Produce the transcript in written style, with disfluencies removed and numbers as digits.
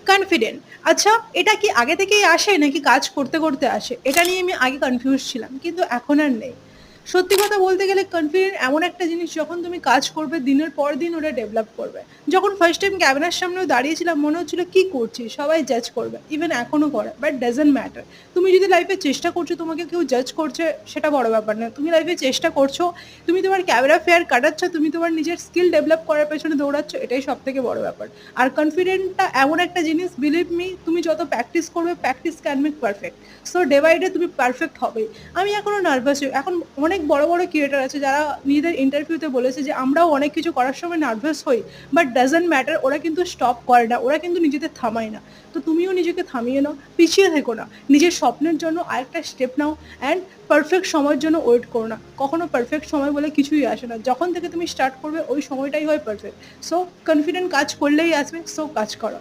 Confident. আচ্ছা, এটা কি আগে থেকেই আসে নাকি কাজ করতে, করতে আসে? এটা নিয়ে আমি আগে কনফিউজ ছিলাম। কিন্তু এখন আর নেই। সত্যি কথা বলতে গেলে কনফিডেন্ট এমন একটা জিনিস যখন তুমি কাজ করবে দিনের পর দিন ওটা ডেভেলপ করবে। যখন ফার্স্ট টাইম ক্যামেরার সামনেও দাঁড়িয়েছিলাম মনে হচ্ছিল কি করছি? সবাই জাজ করবে। ইভেন এখনো করে। But doesn't matter. তুমি যদি লাইফে চেষ্টা করছো তোমাকে কেউ জাজ করছে সেটা বড় ব্যাপার না। তুমি লাইফে চেষ্টা করছো, তুমি তোমার ক্যামেরা ফেয়ার কাটাচ্ছ, তুমি তোমার নিজের স্কিল ডেভেলপ করার পেছনে দৌড়াচ্ছ এটাই সবথেকে বড় ব্যাপার। আর কনফিডেন্টটা এমন একটা জিনিস বিলিভ মি তুমি যত প্র্যাকটিস করবে practice can make perfect. So day by day তুমি পারফেক্ট হবেই। আমি এখনো নার্ভাস হই। এখন অনেক বড়, বড় ক্রিয়েটর আছে যারা নিজেদের ইন্টারভিউতে বলেছে যে আমরাও অনেক কিছু করার সময় নার্ভাস হই। বাট ডাজন্ট ম্যাটার ওরা কিন্তু স্টপ করে না। ওরা কিন্তু নিজেদের থামায় না। তো তুমিও নিজেকে থামিয়ে নাও, পিছিয়ে থেকো না। নিজের স্বপ্নের জন্য আরেকটা স্টেপ নাও অ্যান্ড পারফেক্ট সময়ের জন্য ওয়েট করো না। কখনো পারফেক্ট সময় বলে কিছুই আসে না। যখন থেকে তুমি স্টার্ট করবে ওই সময়টাই হয় পারফেক্ট। সো কনফিডেন্ট কাজ করলেই আসবে। সো কাজ করো।